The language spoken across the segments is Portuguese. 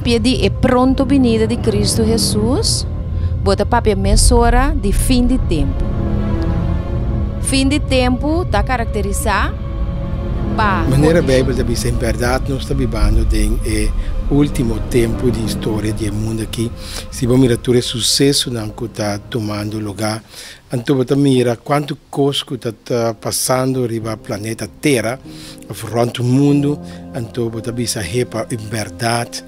papia de é pronto venida de Cristo Jesus, bota papia mesora de fim de tempo. Fim de tempo está caracterizado para... maneira Bíblia também em verdade nós estamos vivendo o último tempo de história do mundo aqui. Se vamos mirar todo o sucesso que está tomando lugar, então você mira quanto coisa está passando riba planeta Terra, fronte do mundo, então você bisa repa em verdade.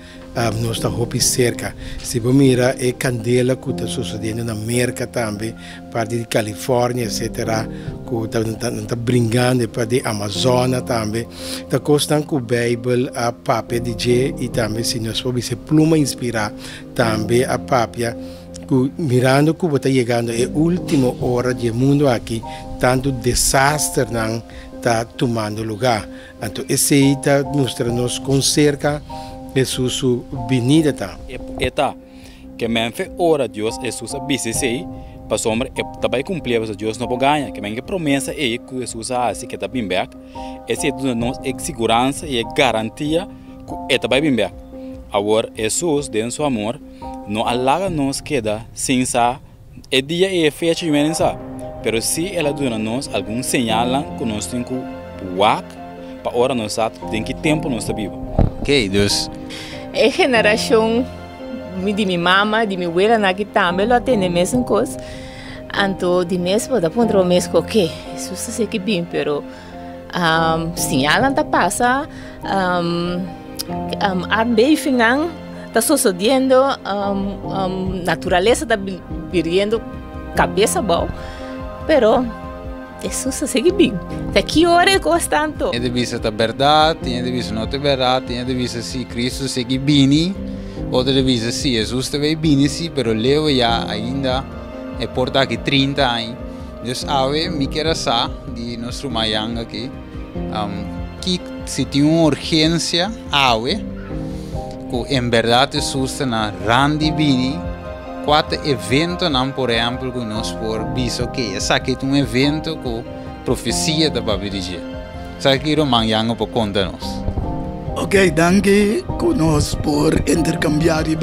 Nós estamos cerca. Se você mira a candela que está sucedendo na América também, parte de Califórnia, etc., que está brincando para a Amazônia também. Está costando que a Bíblia, a papia de G, e também se nós podemos se pluma inspirar também a papia, mirando que está chegando a última hora do mundo aqui, tanto desastre não está tomando lugar. Então, esse está mostrando-nos com cerca Jesus vinida tá. Eta que me fe ora Deus Jesus abisei para sombra também cumprir para Deus não ganha que me promessa é que Jesus assim que tá bem back esse é nós segurança e garantia que tá bem back. Agora Jesus dentro seu amor não alaga nos queda sem sa é dia e fecha de sa pero se ela dona nos algum sinal que nós temos que walk para ora nós sabe em que tempo nós está vivo. Ok, Deus. A geração de minha mama, de minha abuela, aqui também ela tem a mesma coisa. Então, de mesmo, da ponto o mesmo que isso se que bem, pero sim, ela não passa, a bem final está sucedendo, natureza está virando cabeça boa, pero isso se segue bem. Daqui hora é constante. Tem de vista a verdade, tem de vista não a verdade, tem de vista se Cristo segue bem, outra de vista se Jesus também bem, pero leu já ainda é por daqui 30 anos. Então, ave me quer saber de nosso mayanga aqui, que se tem uma urgência, ave, que em verdade Jesus está randi bem. Quatro eventos, por exemplo, que nós por visto que essa aqui é um evento com profecia da Babilônia. Essa aqui é uma manhã para contar-nos. Ok, danke que nós por intercambiar o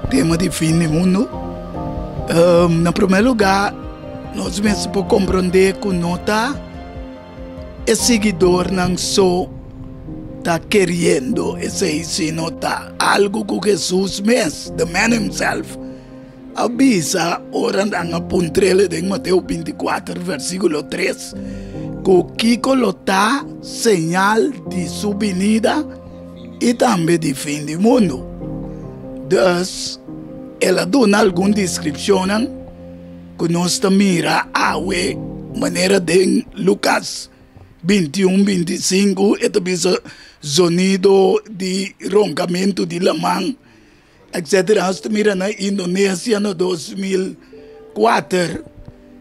tema de fim do mundo. No primeiro lugar, nós mesmos podemos compreender que não é seguidor não só está querendo esse não está algo que Jesus mesmo, the man himself, avisa orando a puntrele de Mateus 24, versículo 3, que Kiko está señal de sua venida e também de fim do mundo. Então, ela dá alguma descrição que nós mira a maneira de Lucas 21, 25, e também sonido de roncamento de lamang, etc. Nós mira na Indonésia no 2004,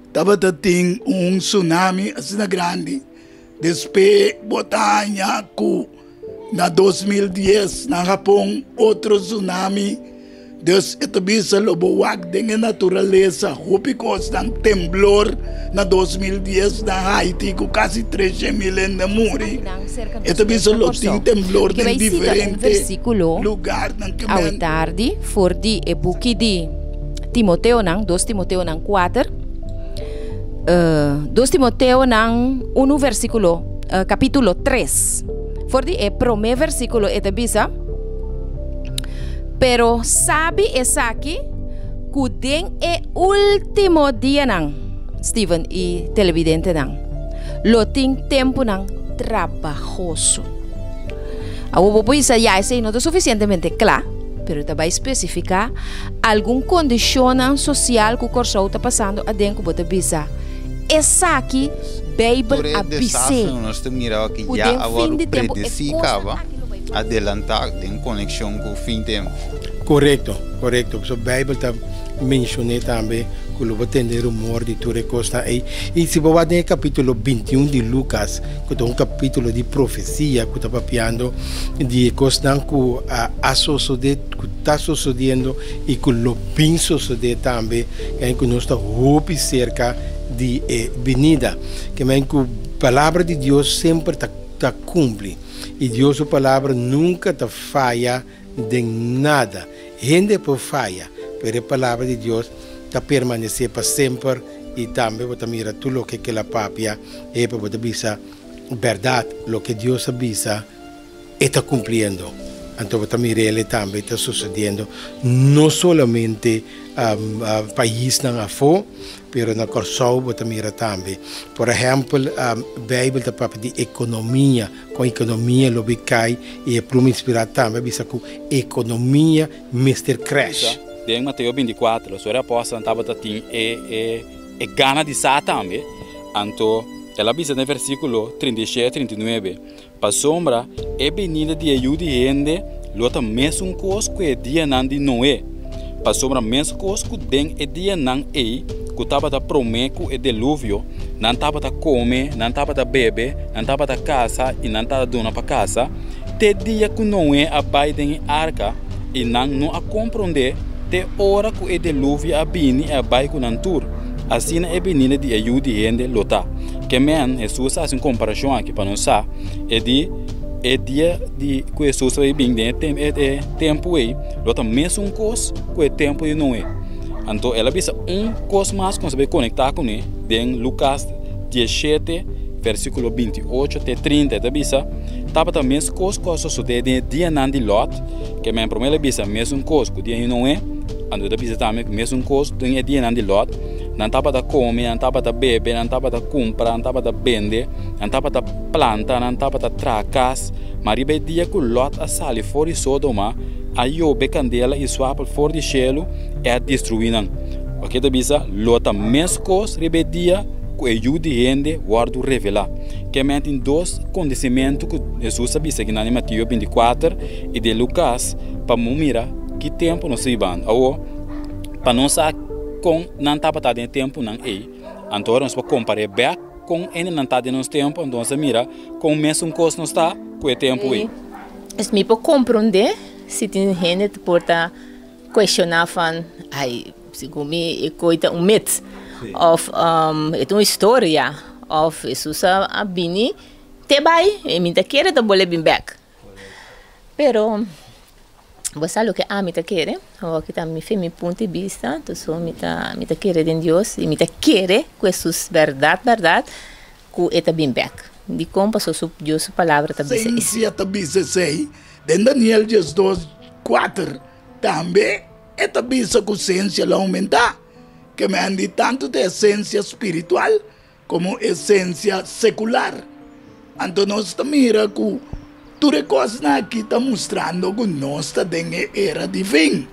estava tendo tsunami assim grande. Depois, Botânia, na 2010, na Japão, outro tsunami. Deus etabisa loboak dengan natureza, hopi constant temblor na 2010 na Haiti com quase 13.000 na muri. Etabisa loting temblor em diferente lugar na Ao tarde, for di e buki di Timoteo nang 2 Timoteo nang 4. 2 Timoteo nang 1 versículo capítulo 3. For di e prome versículo etabisa. Pero sabe essa aqui que den é último dia nang Steven e televidente nang lo tem tempo nang trabajoso. Ao bobo isso já é não é suficientemente claro, pero também especificar algum condição social que o corso está passando a dentro bota bisa. Essa aqui Bible abise. Nós temos que já agora predicava adelantar em conexão com o fim do tempo. Correto. So, a Bíblia está mencionando também que o entender o humor de tudo costa aí. E se você ver no capítulo 21 de Lucas, que é um capítulo de profecia que está papiando de coisas que está sucedendo e que o bem suceder também, que nós estamos cerca de venida. Que a palavra de Deus sempre está cumpre. E Deus, a palavra nunca te falha de nada. Gente por falla, pero la palabra de Dios está permanecer para siempre y también vos mira tú lo que la papia es para vos avisa verdad, lo que Dios avisa está cumpliendo. Entonces mira también está sucediendo no solamente país na afo, pero na Corsou vos mira también. Por ejemplo, Bíblia está para de economia, com economia lo bicai e para me inspirar também bisa com economia Mr. Crash. Em Mateus 24, a senhora apóstola estava tem gana de sa também. Então, ela diz no versículo 37 39, para sombra é venida de ajuda de gente, lota mesmo coisa que é dia não de Noé. Para sombra mesmo coisa que den é dia não é, que estava da promeco e dilúvio, não estava da comer, não estava da beber, não estava da casa e não estava dona para casa. Te dia que Noé abaixo da arca e não a compreender, te hora que o dilúvio abine abaixo na tur. Assim é venida de ajuda de gente lota. Que men Jesus faz uma comparação aqui para nós é dia de que Jesus vai vir de tempo aí lota mesmo coisa que o tempo de Noé. Então ela diz coisa mais que você vai conectar com ele em Lucas 17 versículo 28 até 30 ela diz estava também coisa que sucede dia não de Lot que men primeiro diz mesmo coisa que dia de Noé. Então ela diz também mesmo coisa do dia não de Lot. Não estava da comer, não estava da beber, não estava da comprar, não estava da vender, não estava da planta, não estava da tracas. Mas ribe dia que Lot a sali fora de Sodoma, a Iobe candela e swap fora de Shelo é a destruir. Ok, da bisa, Lot a mescos ribe dia que ajuda gente guardo revelar. Que mente em dois acontecimentos que Jesus sabia que na Mateus 24 e de Lucas para mira que tempo nós vivamos. Ou para nós com não estava tá em tempo não é, então nós vamos comparar bem com ele não está em tempo, então você mira com o mesmo coisa não está com o tempo é. Es me pode compreender se tem gente que pode questionar van, ai, segundo me coita mito, of é uma história, of Jesus a bini te vai, e me quer te bole bem back, pero você sabe o que a mim quer, ou que também fez meu ponto de vista, então me quer de Deus e me quer com Jesus verdade que é bem back. De como passou Deus palavra também. Sim, se também sei, de Daniel 2:4 também é também a consciência aumentar, que me andi tanto de essência espiritual como essência secular. Então nós também que tudo coisa aqui está mostrando que nós estamos em era divina.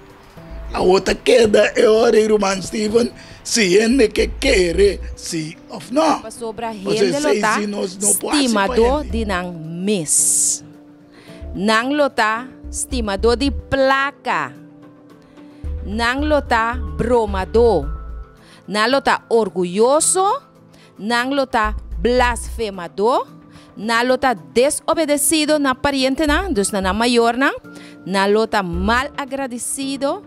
A outra queda é hora, irmão Steven, se ele que quer, se ou não. Sobre a gente lota, estimador de nang mês. Nang lota, estimador de placa. Nang lota, bromador. Nang lota, orgulhoso. Nang lota, blasfemador. Na lota desobedecido na pariente na, dus na maior na lota mal agradecido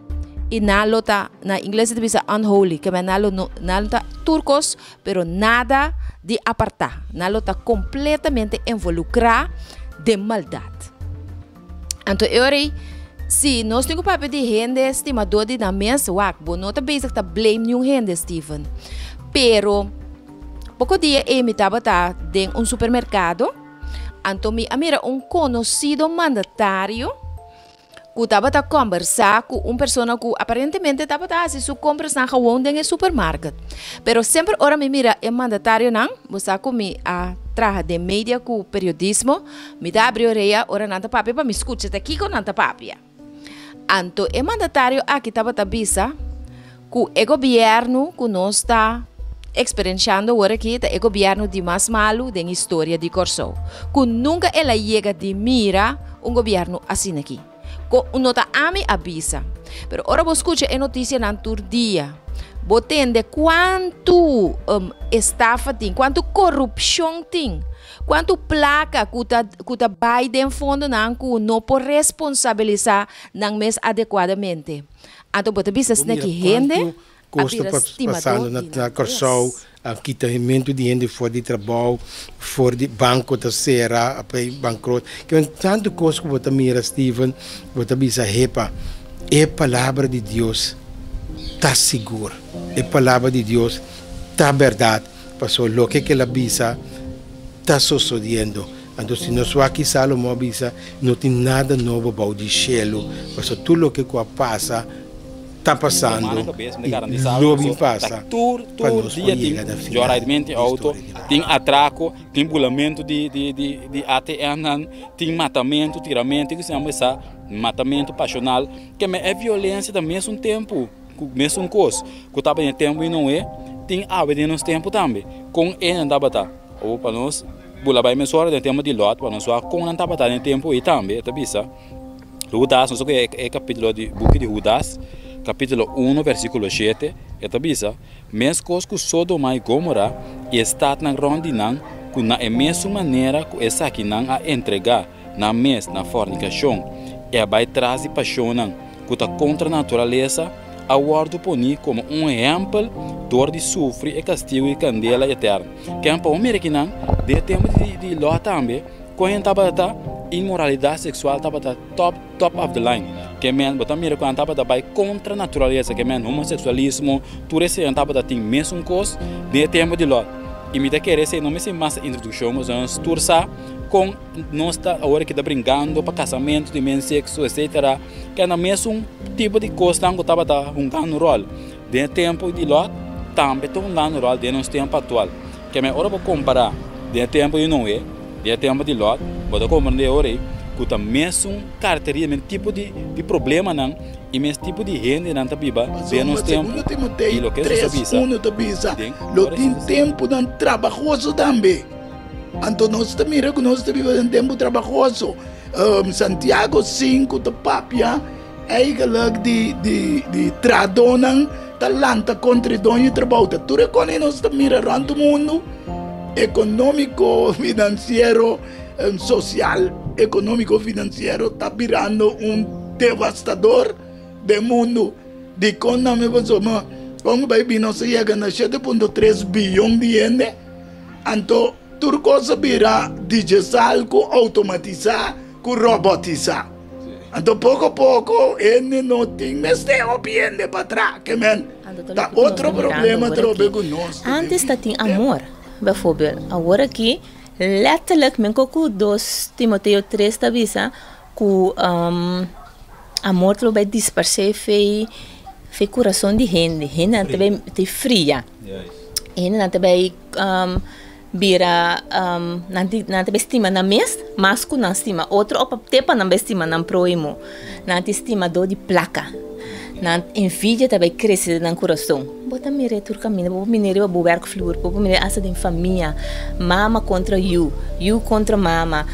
e na lota na inglês se diz unholy, que na lota turcos, pero nada de apartar, na lota completamente involucrada de maldade. Então eu se nós temos papel de gente estimador de na mesa, bom, não tá basic tá blame nenhum gente, Steven, pero pouco dia eu estava em supermercado, então me mira conhecido mandatário que estava a conversar com uma pessoa que aparentemente estava a fazer suas compras na rua no supermercado. Pero sempre ora me mira o mandatário não, você comi a traja de mídia com periodismo, me dá abrir a orelha, ora não tá papia para me escutar aqui com não tá papia. Então o mandatário aqui estava a bisa que o governo que nós está experienciando agora aqui é o governo de mais malo da história de Corsou. Que nunca ela chega de mira governo assim aqui. Que não está a me avisa. Pero ora você escuta a notícia na dia. Você entende quanto estafa tem, quanto corrupção tem, quanto placa que vai de fundo não pode responsabilizar não mais adequadamente. Então você visa que gente Costa passando na Corsou, quitamento de gente fora de trabalho, fora de banco da serra, para bancarrota. Que tanto coisa que você mira, Steven, você bisa repa, é palavra de Deus, está segura, é palavra de Deus, está verdade, passou o que ela bisa, está sucedendo. Então, se nós aqui Salomão bisa, não tem nada novo para o de cielo, passou tudo o que passa, está passando, e logo passa, para nós chegar na final. Auto, tem atraco, tem bulamento de ATN, tem matamento, tiramento, que se chama essa matamento passional, que é violência do mesmo tempo, mesmo coisa, que estava em tempo e não é, tem ave nos tempo também, com ele não estava ou para nós, bula vai mesora de tempo de Lot, para nós com não estava em tempo e também, tá bisa? Judas, não sei que é capítulo de book de Judas, capítulo 1, versículo 7, eta bisa, mes cos que Sodoma e Gomorra está na rondinang, que na mesma maneira que essa aqui não a entregar na na fornicação, vai trazer paixão, que está contra a natureza, a guardo poni como exemplo, dor de sofrer e castigo e candela eterna. Que é para o americano, de tempo de Lot também, quando estava imoralidade sexual estava top of the line. Que men botar mira quando estava vai contra a natureza, que men homossexualismo, tudo isso estava tem mesmo coisa de tempo de Lot. E me querer ser não me sei mais introdução, mas nós tursa com nós está a hora que está brincando para casamento, de men sexo, etc. Que é no mesmo tipo de coisa que estava jogando rol. De tempo de Lot também está jogando rol de nosso tempo atual. Que men ora para comparar de tempo de Noé, de tempo de Lot, botar compreender ora que está mesmo característica, mesmo tipo de problema não, e mesmo tipo de gente não está viva de nosso tempo. E o que é isso? Lo tem tempo não trabalhoso também. Então nós também que nós vivemos em tempo trabalhoso. Santiago 5 da Papia, eigenlijk de tradonan talanta contra donho trabalho. Tu reconhece nós também around o mundo econômico, financeiro, social, econômico, financeiro está virando devastador do mundo. De quando me passou, como vai vir nós chega na 7.3 bilhão de gente, então tudo coisa vira digital, com automatizar, com robotizar. Então pouco a pouco ele não tem mais tempo para trás, que tá outro problema trobe com nós. Antes tinha amor, bijvoorbeeld, agora aqui letterlijk men koku 2 Timoteo 3 tabisa ku amor trobe disperse fei coração de gente não te fria. Gente não te vai bira nanti estima na mes masku na estima outro opa tepa na estima na proimo nanti estima do de placa na envidia também cresce no coração bota mire tur caminho bo mineiro bo werk vloer bo mineiro asa de família mama contra you contra mama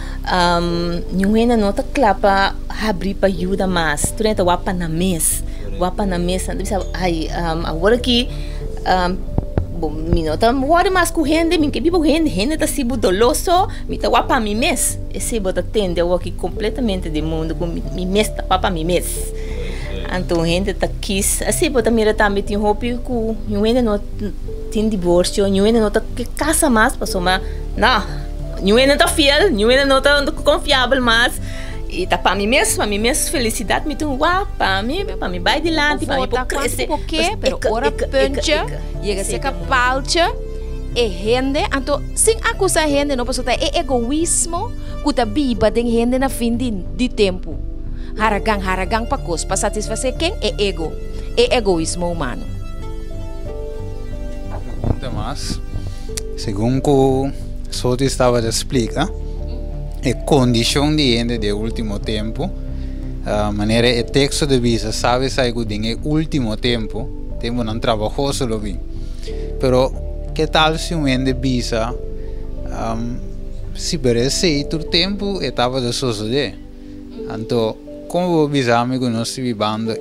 ninguém nota clapa abrir para you da mas tu neta wapa na mes não sabe ai agora que minota mora mais correndo, minha que bibo rende tá se budoloso, me tá wapa mi mes, esse bota tende eu aqui completamente de mundo com mi mes tá papa mi mes, então gente tá quis, assim bota mira também tem hopi com ninguém não tem divórcio, ninguém não tá que casa mais passou mas não, ninguém não tá fiel, ninguém não tá confiável mais. E tá para mim mesmo felicidade me tem para mim vai de lá para mim crescer porque pero ora pencha chega ser capalcha e gente então sem acusar gente não posso ter egoísmo que tá biba den gente na fim de tempo haragang para cos para satisfazer quem é egoísmo humano. Mas segundo que Soti estava a explicar a condição de gente do último tempo, maneira o texto de visa sabe sai que em último tempo não trabalhou só bem, pero que tal se um gente visa se parece todo tempo estava a suceder, então como visa amigo nós vivendo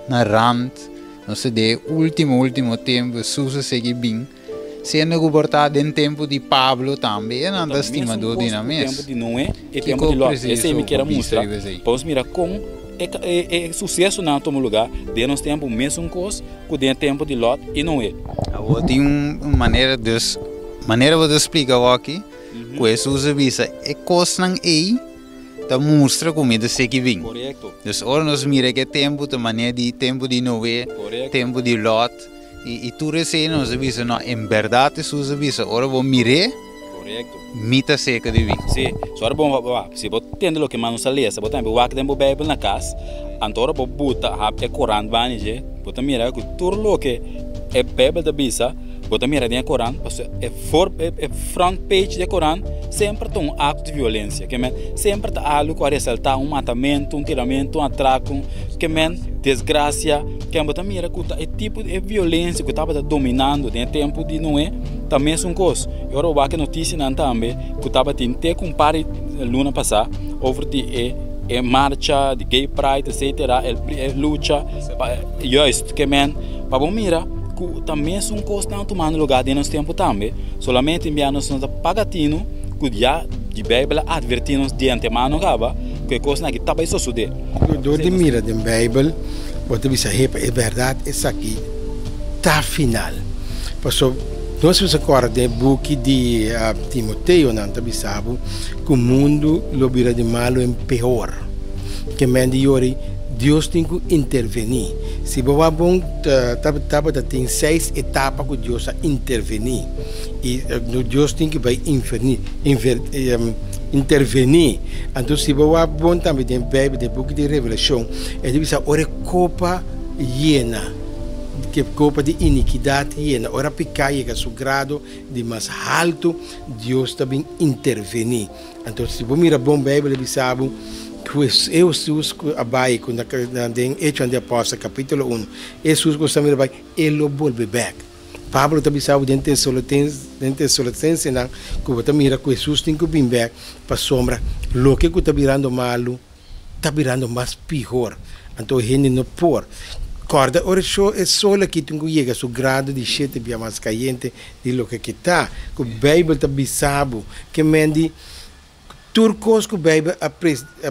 na rand, nós de último tempo sucede seguir bem. Sendo comportado em tempo de Pablo também, não anda estimador de na mesa. Tempo de Noé e tempo de Lot. Esse aí me quer mostrar. Vamos mirar com é sucesso não toma lugar de nós tempo mesmo coisa que de tempo de Lot e não é. Agora tem uma maneira de explicar aqui que Jesus avisa é coisa não é da mostra como de ser que vem. Correto. Dus ora nós mira que tempo da maneira de tempo de Noé, tempo de Lot e tu recém nós avisa não em verdade Jesus avisa ora vou mirar. Correto. Mita seca de vir. Sim. Só é bom se você entende o que mano se lê, se você também vai que tem a Bíblia na casa, antora vou botar a Corão banije, você mira que tudo o que é Bíblia da Bisa, você mira dentro do Corão, é front page do Corão sempre tem um ato de violência, que sempre está algo que ressaltar matamento, tiramento, atraco, que desgraça, que você mira que é tipo de violência que estava dominando dentro do tempo de Noé, também é uma coisa. Eu vou que notícia também que estava tentando comparar luna passada over de marcha de gay pride, etc, luta, justo que para bom mira também é uma coisa não tomando lugar dentro do tempo também, solamente enviando-nos pagatino que já de Bíblia advertimos de antemano que a coisa que estava isso suceder. Do de mira da Bíblia, você diz é verdade, isso aqui tá final. Passou nós nos acordamos do book de Timoteo, não tá bisabo, que o mundo lo vira de malo em pior. Que mende Deus tem que intervenir. Se você bom, tem 6 etapas que Deus a intervenir. E Deus tem que vai intervenir. Então, se você bom também tem Bíblia, tem book de Revelação, é de ora copa llena. Que copa de iniquidade e ora pecado chega ao grado de mais alto, Deus também intervenir. Então, se você mira bom Bíblia, você sabe que Jesus abai quando em Hechos de Apóstolos capítulo 1, Jesus gosta de vai ele volve back. Pablo também sabe dentro de Solotense não que você mira que Jesus tem que vir back para sombra, lo que está virando malo, está virando mais pior. Então, gente não por corda, ora é só aqui que chega ao grado de gente bem mais caliente de lo que está. Que a Bíblia também sabe que mendi turcos que a Bíblia a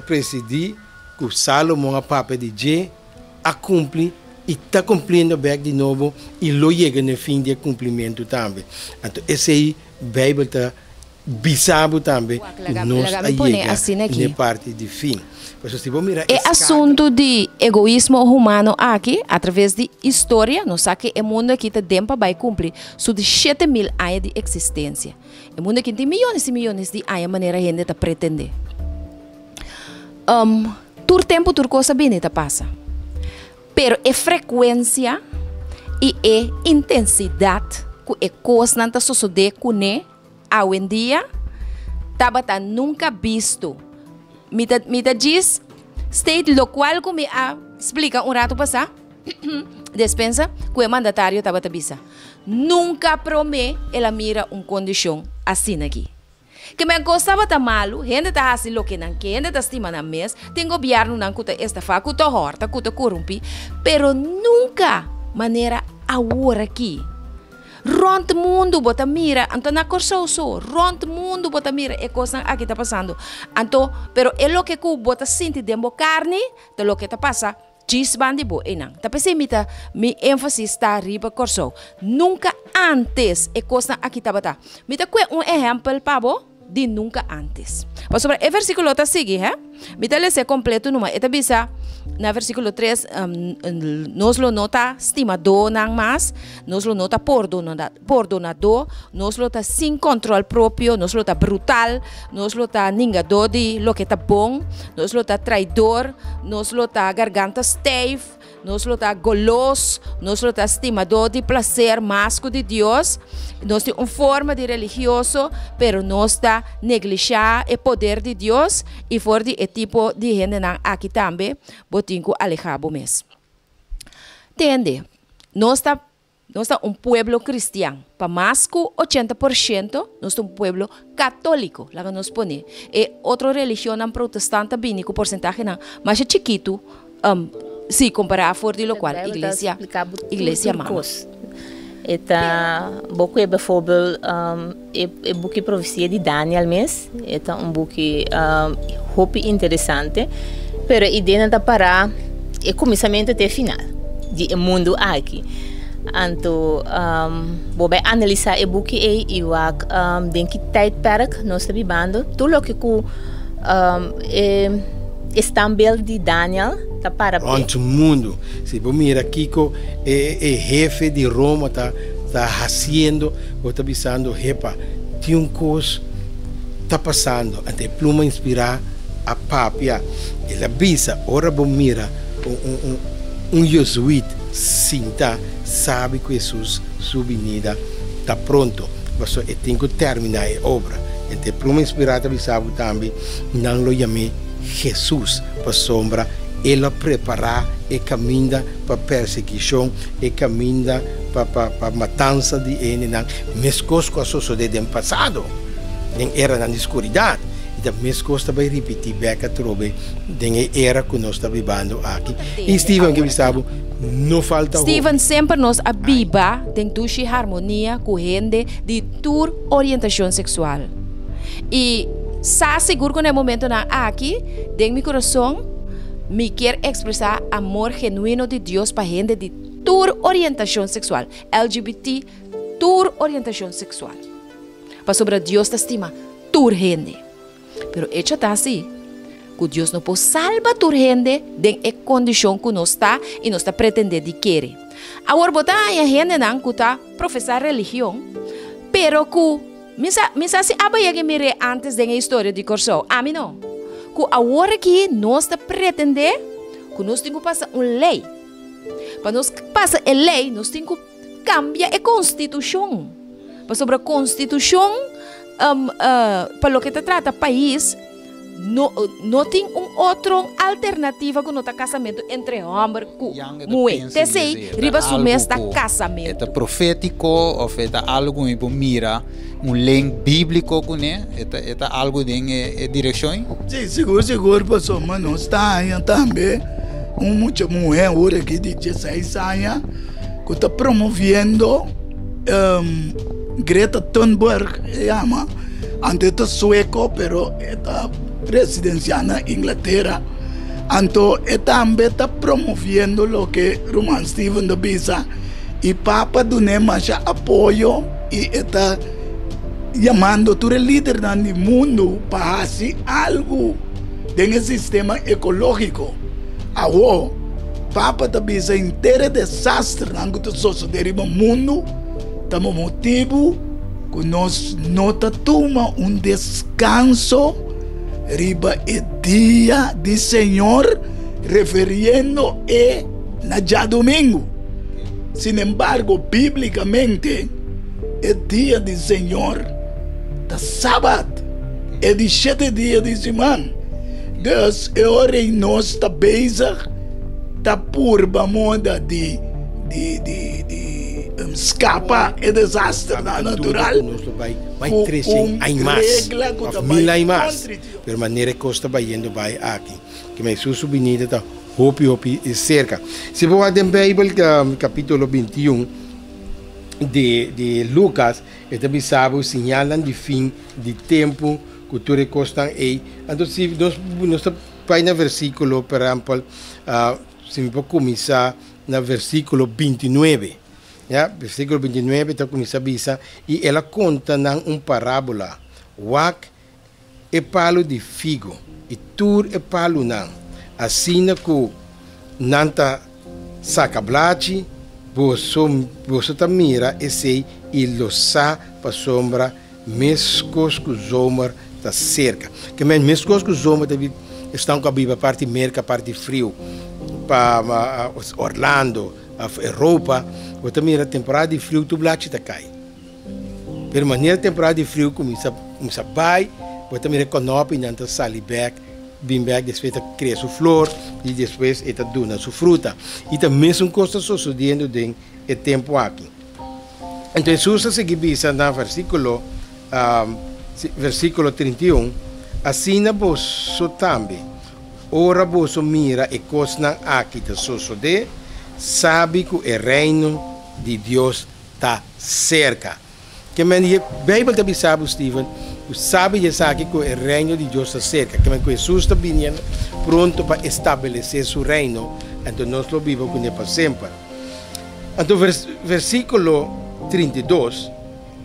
presidir, que o Salomão a papa de G a cumprir e está cumprindo bem de novo e lo chega no fim de cumprimento também. Então, esse aí a Bíblia está bisabo também que nós chega na parte de fim. É assunto de egoísmo humano aqui, através de história, nós sabemos que o mundo aqui está dentro para cumprir sobre 7.000 anos de existência. O mundo aqui tem milhões e milhões de anos, maneira a gente está pretender. Todo tempo, toda coisa bem está passa. Pero é frequência e é intensidade que é coisa não está sucedendo com ele, hoje em dia, estava nunca visto. Me diz, state lo qual que me explica rato passar, dispensa, que o mandatário estava a bisa. Nunca promete, ela mira condição assim aqui. Que me gostava de malo, gente está assim lo que não quer, gente está estima na mesa, tem governo não que está fazendo, que está horta, que está corrompido, pero nunca maneira agora aqui. Rond mundo bota mira, então na corso rond mundo bota mira é coisa aqui está passando. Então, pero é lo que ku bota sente dentro carne, de lo que está passa, diz bandi bo enang. Tapi se mi ênfase está arriba corso. Nunca antes é coisa aqui está bota. Mita que exemplo pabo de nunca antes. Mas sobre o versículo está seguindo, mita le se completo numa eta bisa. Na versículo 3, nos lo nota estimador nang mas, nos lo nota perdonador, nos lo nota sin control propio, nos lo nota brutal, nos lo nota ningador de lo que está bom, nos lo nota traidor, nos lo nota garganta steiva, nos lo nota goloso, nos lo nota estimador de placer más que de Dios, nos tem uma forma de religioso, pero nos está negligenciar o poder de Deus e for de tipo de gente aqui também, botinho alejado mesmo. Entende? Nós está pueblo cristiano, para mais que 80%, nós somos pueblo católico, lá que nós põe. E outra religião protestante, bem, com porcentagem mais chiquito, se comparar for de lo qual igreja mais. Eta boek bijvoorbeeld een boekje profetie de Daniel mes. Eta een boekje hoop interessante. pero a ideia está parar é começamento até final de mundo aqui. Então, vou analisar o book e eu denk que tijdperk nós estamos vivendo. Tudo o que estambeiro de Daniel está para onde o mundo, se você mira Kiko, jefe de Roma está fazendo, ou está pensando, repa, tem coisa está passando, até pluma inspirar a papia. Ele avisa, ora você mira jesuíta, sinta, sabe que Jesus, sua vinda, está pronto, mas tem que terminar a obra. Até pluma inspirada avisava também, não lo chamei Jesus para sombra, ele preparar e caminha para perseguição, e caminha para matança de ele, mas coisas que sucederam no passado, era na escuridão, e a mesma coisa vai repetir bem a trobe, era que nós estamos vivendo aqui. E Steven que estava, não falta. Steven sempre nos abiba dentro de harmonia com gente de tua orientação sexual. E sa seguro que no momento na aqui, dentro meu coração, me quer expressar amor genuíno de Deus para gente de tua orientação sexual, LGBT, tua orientação sexual. Para sobre Deus te estima tua gente. Pero hecho está assim, que Deus não pode salvar tua gente dentro da condição que nós está e nós está pretendendo de querer. Agora botar a gente não que está professar religião, pero que Misa se abaya que mire antes da história de Corso. A mim não. Que agora que nós está pretender que nós temos que passar uma lei. Para nós passar a lei, nós temos que cambiar a Constituição. Para sobre a Constituição, para o que se trata país, não tem outra alternativa que não está casamento entre homem e mulher. Terceiro, riba sume está casamento. É profético, ou é algo que mira um link bíblico com é algo de direção? Sim, seguro, pastor, mas nós está também muita mulher agora aqui de 16 anos que está promovendo Greta Thunberg, chama, antes está sueco, pero está presidencial na Inglaterra. Então, também está promovendo o que Roman Steven da Bisa e Papa do mais apoio e está chamando todo líder do mundo para fazer algo dentro do sistema ecológico. Agora, Papa da Bisa inteiro desastre que sucede no mundo, estamos motivo que nós não tomamos descanso riba e dia de Senhor, referindo na dia domingo. Sin embargo, biblicamente, o dia de Senhor da sábado, é de 7 dias de semana. Deus, é hora em nós está bezig, está por moda de escapa e desastre natural. Vai crescer mais, mil aí mais. De maneira que está indo vai aqui. Que mais sua subvenida está hopi cerca. Se você olhar na Bíblia, capítulo 21 de Lucas, está bisabo señalan de fim de tempo que tu recostan aí. Então se nós vai no versículo, por exemplo, se me pode começar no versículo 29. Versículo 29 está começando a bisa e ela conta parábola. Wak é palo de figo e tur é palo não. Assim que nanta saca blachi, você tá mira e sei e lo sa para sombra mescos que o zomer tá cerca. Que mescos que o zomer estão com a biba parte merca, parte frio para Orlando, a Europa. Você mira a temporada de frio, tu blachi tá cai. Pero maneira temporada de frio começa a vai, você mira conope e não sali back, bem back, depois cresce a flor e depois está duna sua fruta. E também são coisas sucedendo dentro do tempo aqui. Então Jesus se guisa no versículo 31, assim na bolsa também, ora bolsa mira e coisa aqui da suceder, sabe que o reino de Deus está cerca. Que men die Bijbel também sabe, Steven, sabe que sabe que o reino de Deus está cerca, que men Jesus está vindo pronto para estabelecer seu reino, então nós lo vivemos com ele para sempre. Então versículo 32,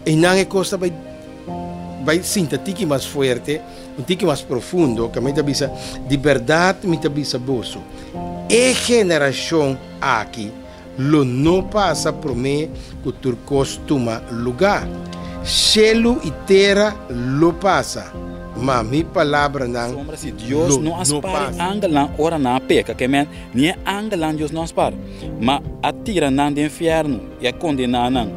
e não é coisa vai sentir tique mais forte, tique mais profundo, que me avisa de verdade me avisa bolso. E geração aqui lo não passa por mim que tu costuma lugar. Cielo e terra lo passa, mas minha palavra não. Sombra se Deus não aspara angelan ora na peca, que men nem angelan Deus não aspara, mas atira nan do inferno e condenar nan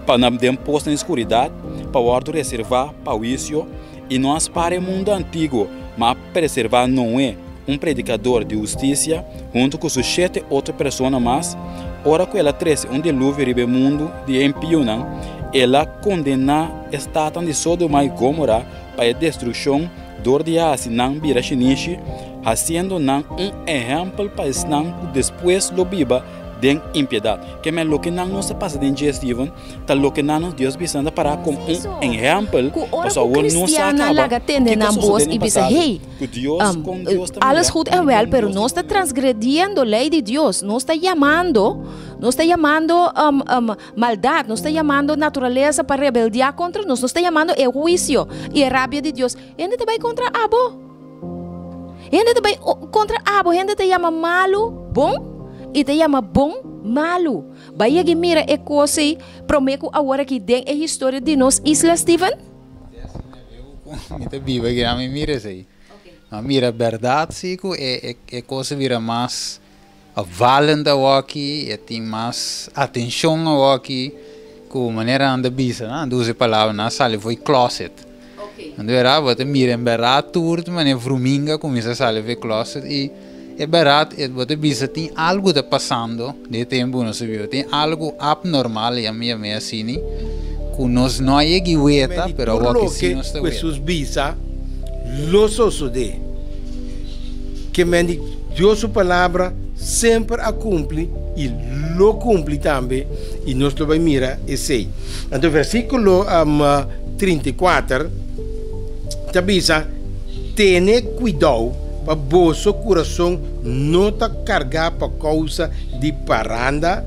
para não dem posto na escuridade, para o ordem reservar para o juízo e não aspara o mundo antigo, mas preservar não é predicador de justiça junto com suas 7 outras pessoas mais. Ora que ela trouxe dilúvio ribe mundo de impio, ela condena estado de Sodoma e Gomorra para a destruição dor de asi não vira chinichi, haciendo exemplo para não depois lo biba de impiedade. Que me lo que não se passa de dia Steven, tal lo que não Deus bisanda para como exemplo, para o cristiano laga tende na voz e bisa hey, alles goed en wel, pero no está transgrediendo lei de Dios, no está llamando maldad, no está llamando naturaleza para rebeldear contra nos, no está llamando el juicio y el rabia de Dios. Gente te va contra abo, gente te va contra abo, gente te llama malo, bom, e te llama bom, malo. Vaya que mira e coisa prometo agora que tem a história de nós isla Steven. Mita viva que a mim mira aí. Mira verdade sigo é coisa vira mais valenda aqui, tem mais atenção aqui com maneira anda bisa, né? Duas palavras na sala foi closet. Quando era você mira em verdade tudo, mas é fruminga começa a sala foi closet e é verdade, você bisa tem algo tá passando de tempo não se viu, tem algo abnormal e a minha assim, que nós não é que ueta, pero o que sim nós está ueta. Jesus bisa, lo sucede, que mendi Deus sua palavra sempre a cumpre e lo cumpre também e nós lo vai mirar e sei. Então versículo 34 tá bisa, tenha cuidado para vosso coração não está carregado por causa de paranda,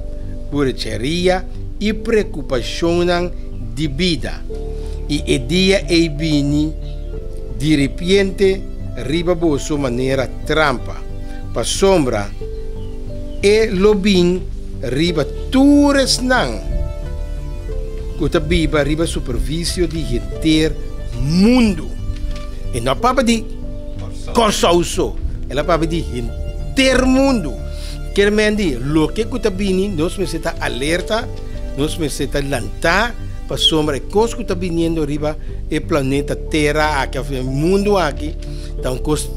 borracharia e preocupação de vida. E o dia é vindo de repente riba vosso maneira trampa, para sombra e lobin riba tures não, que biba riba superfície de inteiro mundo. E não para de consauso, ela para de inteiro mundo. Quer mendi, lo que está vindo, nós necessitamos alerta, nós necessitamos lantar para sombra e coisa que está vindo riba o planeta Terra, aqui o mundo aqui, então coisa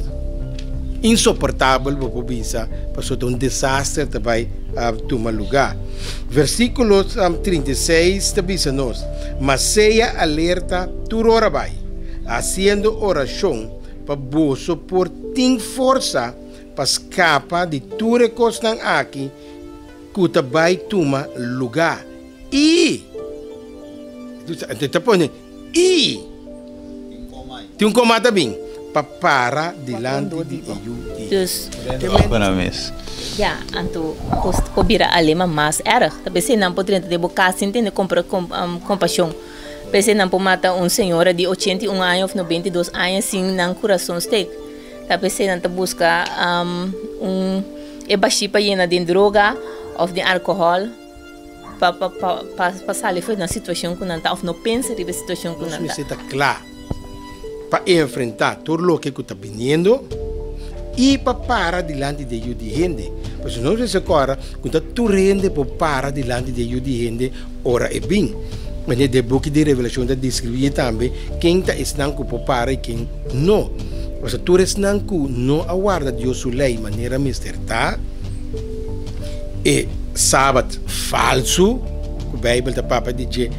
insuportável para bisa, para um desastre também tomar lugar. Versículo 36 também nós, mas seja alerta toda hora vai, fazendo oração para você por ter força para escapar de tudo que estão aqui que também toma lugar. E tem um comando também para diante de Dus ja, anto kobira alema mas erg. Tapos não pode ter bocasin tem compaixão. Pensei não pode matar senhora de 81 anos ou 92 anos sem não coração steak. Tapos não busca baixi para llena de droga ou de álcool para sair foi na situação que não está ou não pensa na situação que não está. Necessita claro para enfrentar tudo o que está vindo e para parar diante de gente. Porque não se agora quando tu rende para parar diante de gente, ora é bem. Mas é de boca de revelação está descreve também quem está estando para parar e quem não. Porque tu estando não aguarda Deus sua lei maneira misteriosa e sábado falso, o Bíblia da Papa diz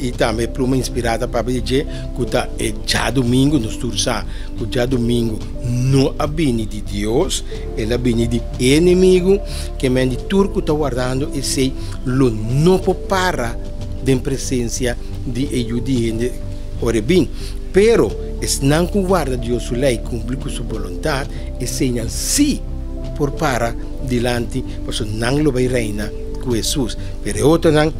e também pluma inspirada para dizer que já domingo nós tursa que já domingo não é bem de Deus, ela é bem de inimigo que mende turco está guardando e sei lo não para de presença de ayuda ora bem, pero es não que guarda Deus sua lei, cumprir com sua vontade, e senhal sim por para dilante, porque não lo vai reina com Jesus, pero outro não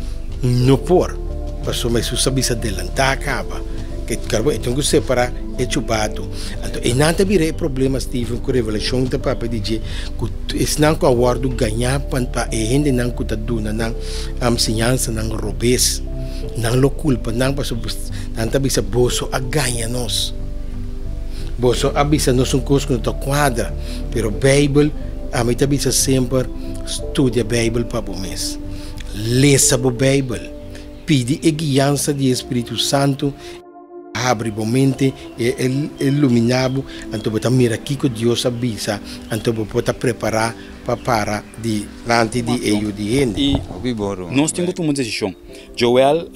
por, porque mas Jesus sabe se adelantar acaba, que então que separa é chubado, então e não tem bire problema Steven com revelação da papa diz que es não que aguardo ganhar para e gente não que tá duna não ensinança não robes, não lo culpa, não para não tá bisa boso a ganha nós. Boso avisa nós coisa que não tá quadra, pero Bible a mim tá bisa sempre estudia Bible para o mês, leça a Bible, pede a guiança do Espírito Santo, abre a mente e iluminado, então você mira aqui que Deus avisa, então você preparar para diante de ele de gente. E nós temos uma decisão. Joel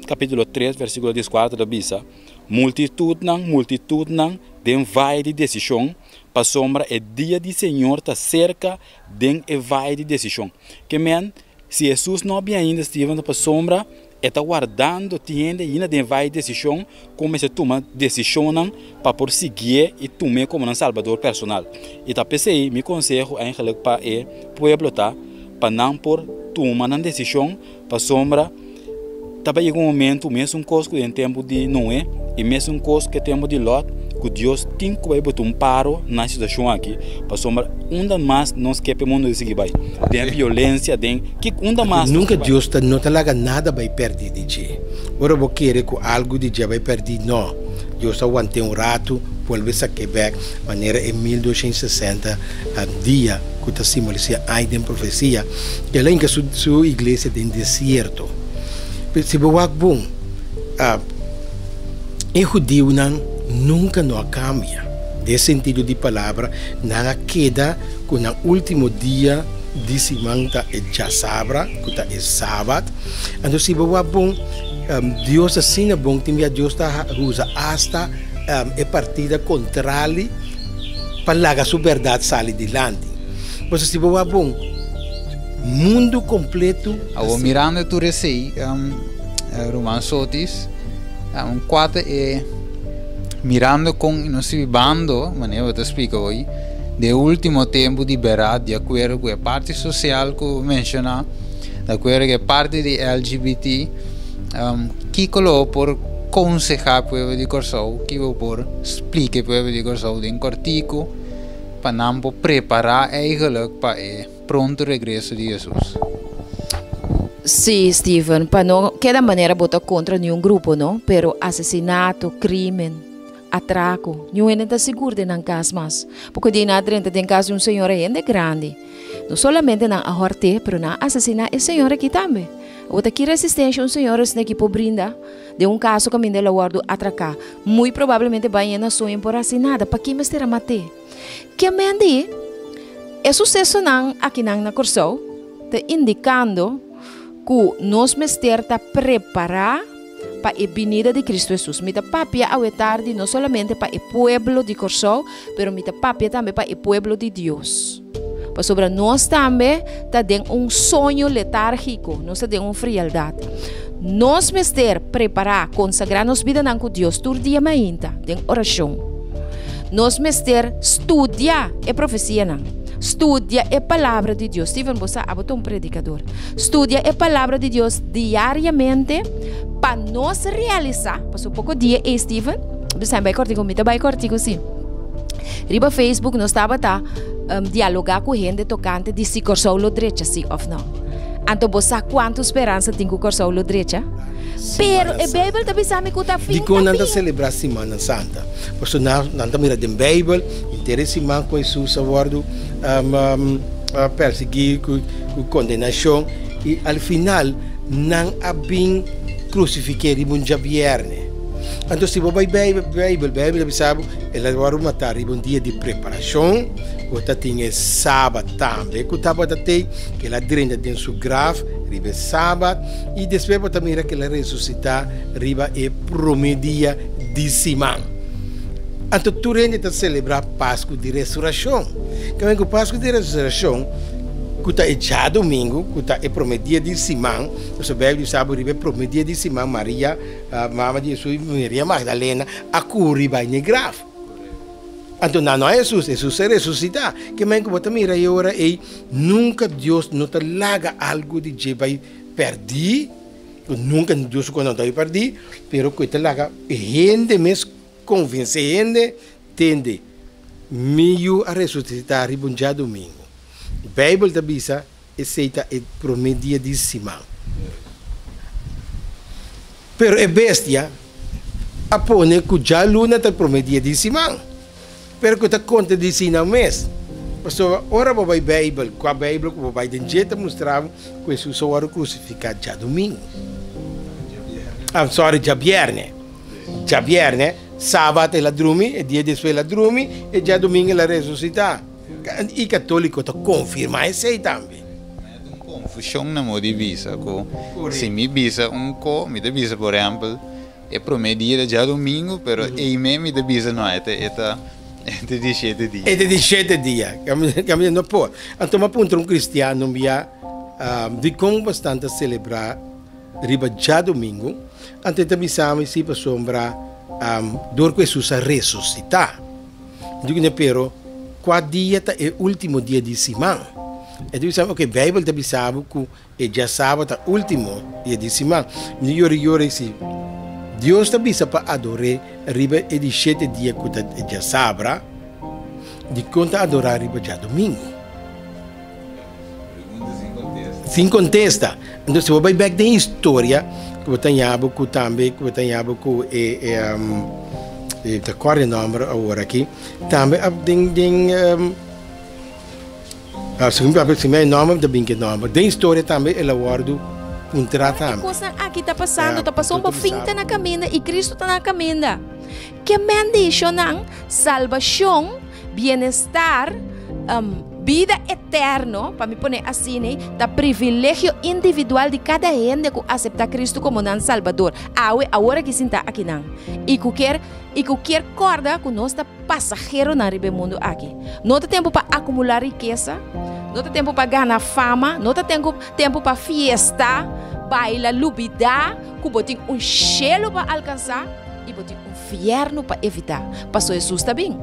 capítulo 3 versículo 14 da Bisa, multitud não den vai de decisão, para sombra é dia de Senhor tá cerca den e vai de decisão. Que men se Jesus não bem ainda estive para sombra está guardando tiende ainda den vai de decisão, como se toma decisão para por seguir e tomar como um salvador personal. E tá pensei, me conselho eigenlijk para o pueblo tá para não por tomar uma decisão para sombra. Também chega momento, mesmo coisa que em tempo de Noé, e mesmo coisa que tempo de Lot, que Deus tem que botar um paro na situação aqui, para sombra, ainda mais não esquece o mundo de seguir, tem violência, tem que ainda mais. Nunca Deus não te larga nada vai perder de ti. Ora vou querer que algo de ti vai perder, não. Deus aguenta rato, volve a Quebec, maneira em 1260 dia que está simbolizando a profecia, que além que sua igreja tem deserto. Se você bom, o judeu nunca não cambia. Nesse sentido de palavra, não queda com o último dia de semana é já sabra, que é sábado. Então se você bom, Deus assim é bom, tem Deus está usa hasta a partida contrária para largar a sua verdade sair dilante. Mas se você bom, mundo completo. Avo mirando tu recei, Roman Sotis, 4 é mirando com nós vivendo, maneira eu te explico hoje, de último tempo de verdade, de acordo com a parte social que eu mencionei, de acordo com a parte de LGBT, que colocou por aconselhar o povo de Corsão, que eu por explicar o povo de Corsão em cortico, para não preparar eigenlijk para o pronto regresso de Jesus. Sim, Steven, para não cada maneira botar contra nenhum grupo, não? Pero assassinato, crime, atraco, nenhum está seguro de não caso mais. Porque de nada dentro tem caso de senhor ainda grande. Não somente na ahorte, pero na assassinar é senhor aqui também. Outra que resistência senhores que por brinda de caso que me deu guardo atracar. Muito provavelmente vai na sonho por assinada para que me esteja mate. Que mendi é sucesso não aqui na Corsão, te indicando que nós mester tá preparar para a vinda de Cristo Jesus. Mita papia ao tarde não somente para o pueblo de Corsão, pero mita papia também para o pueblo de Deus. Para sobre nós também tá dentro sonho letárgico, nós tá dentro frialdade. Nós mester preparar, consagrar nos vida com Deus todo dia mainta, dentro oração. Nós mester estudiar a profecia não. Estudia a palavra de Deus. Steven Bossa é um predicador. Estudia a palavra de Deus diariamente para nós realizar. Passou pouco dia, Steven. Você vai cortigo, sim. Riba Facebook, nós estava dialogar com gente tocante de se Corsão lo direita, sim ou não. Então, você quanto esperança tem com Corsão lo direita? Pero a Bíblia também sabe que está fim. Dico não celebrar Semana Santa. Porque não mira da Bíblia, interesse mais com Jesus aguardo perseguir com condenação e ao final não há bem crucificado em já viernes. Então se você vai Bíblia sabe, ela vai matar em dia de preparação. Você tem sábado também, que estava até que ela drena dentro do grave, riba sábado, e depois você mira que ela ressuscita, riba e primeiro dia de semana. Então tu rende a celebrar Páscoa de ressurreição. Quando o Páscoa de ressurreição, Kuta é já domingo, kuta é prometia de Simão, nós sabemos sabe ribe prometia de Simão, Maria, a mama de Jesus, Maria Magdalena, a curi vai ne grave. Então não é Jesus, Jesus se ressuscitar. Que men que bota mira e ora e nunca Deus não te laga algo de que vai perder, nunca Deus quando não vai perder, pero que te laga gente mes convence gente tende meio a ressuscitar e bom dia domingo. A Bíblia da Bisa aceita e prometia de Simão. Pero é bestia a pone que já luna te prometia de Simão. Pero que te conta de si não mês. Então, ora vai Bíblia, com a Bíblia que vai de jeito mostrava que Jesus só era crucificado já domingo. Já viernes. Já viernes, sábado ela dorme, dia depois ela dorme e já domingo ela ressuscita. E católico te confirma isso aí também. É uma confusão na moda de visa. Se me visa me de visa, por exemplo, é prometida já domingo, mas aí mesmo de visa não é de 17 dias. É de 17 dias, que não pode. Então, uma ponto cristiano via de como bastante celebrar riba já domingo, antes de bisamos se para sombra dor que Jesus ressuscitar. Digo pero qual dia é o último dia de Simão? E tu sabe que a Bíblia te bisamo que já sábado é o último dia de Simão. Yori se Deus te bisa para adorar riba e 17 dias que já sabra, de conta adorar riba já domingo. Sem contesta. Então se você vai da história que você tem que também que você tem que qual é o nome agora aqui também se meu nome também que nome da história também ela guardo que coisa aqui está passando, está passando uma finta na caminha e Cristo está na caminha. Que bendição, salvação, bem-estar, vida eterna, para me pôr assim, da privilégio individual de cada gente que aceita Cristo como não Salvador. Agora que se está aqui não. E qualquer corda que nós está passageiro na riba mundo aqui. Não tem tempo para acumular riqueza, não tem tempo para ganhar fama, não tem tempo para fiesta, baila, lubida, que botem cielo para alcançar e botem inferno para evitar. Passou Jesus também.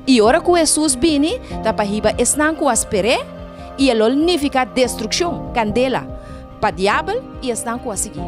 E ora que Jesus vini, da pahiba esnan com aspere, e ele significa destruição, candela, para diabo e esnan com a seguir.